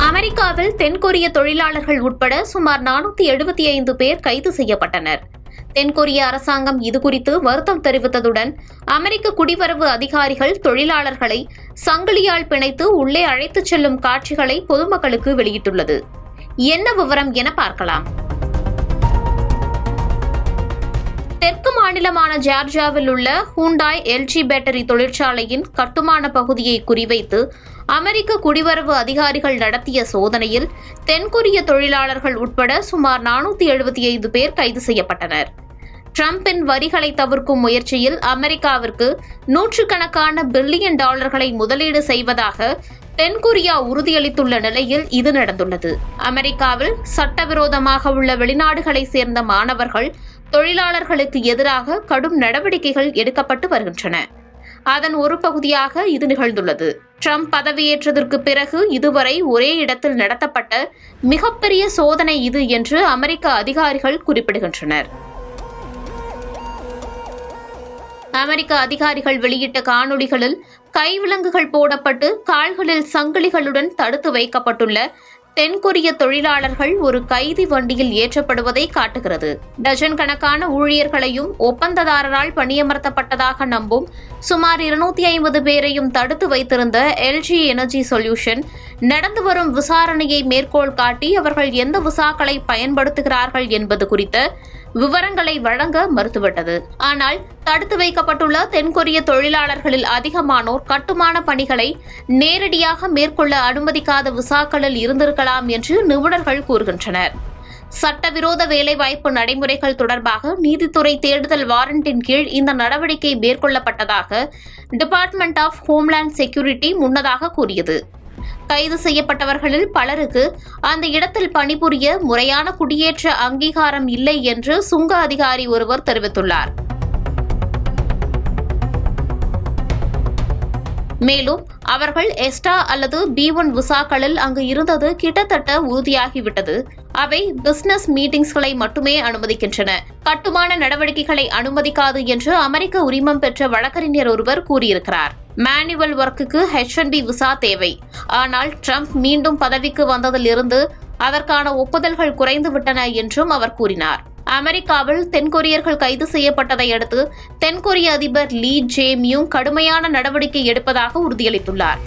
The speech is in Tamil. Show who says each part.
Speaker 1: அமெரிக்காவில் தென்கொரிய தொழிலாளர்கள் உட்பட சுமார் 475 பேர் கைது செய்யப்பட்டனர். தென்கொரிய அரசாங்கம் இதுகுறித்து வருத்தம் தெரிவித்ததுடன் அமெரிக்க குடிவரவு அதிகாரிகள் தொழிலாளர்களை சங்கிலியால் பிணைத்து உள்ளே அழைத்துச் செல்லும் காட்சிகளை பொதுமக்களுக்கு வெளியிட்டுள்ளது. என்ன விவரம் என பார்க்கலாம். தெற்கு மாநிலமான ஜார்ஜியாவில் உள்ள ஹூண்டாய் எல்ஜி பேட்டரி தொழிற்சாலையின் கட்டுமான பகுதியை குறிவைத்து அமெரிக்க குடிவரவு அதிகாரிகள் நடத்திய சோதனையில் தென்கொரிய தொழிலாளர்கள் உட்பட சுமார் 475 பேர் கைது செய்யப்பட்டனர். டிரம்பின் வரிகளை தவிர்க்கும் முயற்சியில் அமெரிக்காவிற்கு நூற்றுக்கணக்கான பில்லியன் டாலர்களை முதலீடு செய்வதாக தென்கொரியா உறுதியளித்துள்ள நிலையில் இது நடந்துள்ளது. அமெரிக்காவில் சட்டவிரோதமாக உள்ள வெளிநாடுகளைச் சேர்ந்த மாணவர்கள் தொழிலாளர்களுக்கு எதிராக கடும் நடவடிக்கைகள் எடுக்கப்பட்டு வருகின்றன. அதன் ஒரு பகுதியாக இது நிகழ்ந்துள்ளது. ட்ரம்ப் பதவியேற்றதற்கு பிறகு இதுவரை ஒரே இடத்தில் நடத்தப்பட்ட மிகப்பெரிய சோதனை இது என்று அமெரிக்க அதிகாரிகள் குறிப்பிடுகின்றனர். அமெரிக்க அதிகாரிகள் வெளியிட்ட காணொளிகளில் கைவிலங்குகள் போடப்பட்டு கால்களில் சங்கிலிகளுடன் தடுத்து வைக்கப்பட்டுள்ள தென்கொரிய தொழிலாளர்கள் ஒரு கைதி வண்டியில் ஏற்றப்படுவதை காட்டுகிறது. டஜன் கணக்கான ஊழியர்களையும் ஒப்பந்ததாரரால் பணியமர்த்தப்பட்டதாக நம்பும் சுமார் 250 பேரையும் தடுத்து வைத்திருந்த எல்ஜி எனர்ஜி சொல்யூஷன் நடந்து வரும் விசாரணையை மேற்கோள் காட்டி அவர்கள் எந்த விசாக்களை பயன்படுத்துகிறார்கள் என்பது குறித்த விவரங்களை வழங்க மறுத்துவிட்டது. ஆனால் தடுத்து வைக்கப்பட்டுள்ள தென்கொரிய தொழிலாளர்களில் அதிகமானோர் கட்டுமான பணிகளை நேரடியாக மேற்கொள்ள அனுமதிக்காத விசாக்களில் இருந்திருக்கலாம் என்று நிபுணர்கள் கூறுகின்றனர். சட்டவிரோத வேலைவாய்ப்பு நடைமுறைகள் தொடர்பாக நீதித்துறை தேடுதல் வாரண்டின் கீழ் இந்த நடவடிக்கை மேற்கொள்ளப்பட்டதாக டிபார்ட்மெண்ட் ஆஃப் ஹோம்லேண்ட் செக்யூரிட்டி முன்னதாக கூறியது. கைது செய்யப்பட்டவர்களில் பலருக்கு அந்த இடத்தில் பணிபுரிய முறையான குடியேற்ற அங்கீகாரம் இல்லை என்று சுங்க அதிகாரி ஒருவர் தெரிவித்துள்ளார். மேலும் அவர்கள் எஸ்டா அல்லது B1 விசாக்களில் அங்கு இருந்தது கிட்டத்தட்ட உறுதியாகிவிட்டது. அவை பிசினஸ் மீட்டிங்ஸ்களை மட்டுமே அனுமதிக்கின்றன, கட்டுமான நடவடிக்கைகளை அனுமதிக்காது என்று அமெரிக்க உரிமம் பெற்ற வழக்கறிஞர் ஒருவர் கூறியிருக்கிறார். மேனுவல் ஒர்க்குக்கு H1B விசா தேவை. ஆனால் ட்ரம்ப் மீண்டும் பதவிக்கு வந்ததிலிருந்து அதற்கான ஒப்புதல்கள் குறைந்துவிட்டன என்றும் அவர் கூறினார். அமெரிக்காவில் தென்கொரியர்கள் கைது செய்யப்பட்டதை அடுத்து தென்கொரிய அதிபர் லீ ஜே மியூங் கடுமையான நடவடிக்கை எடுப்பதாக உறுதியளித்துள்ளார்.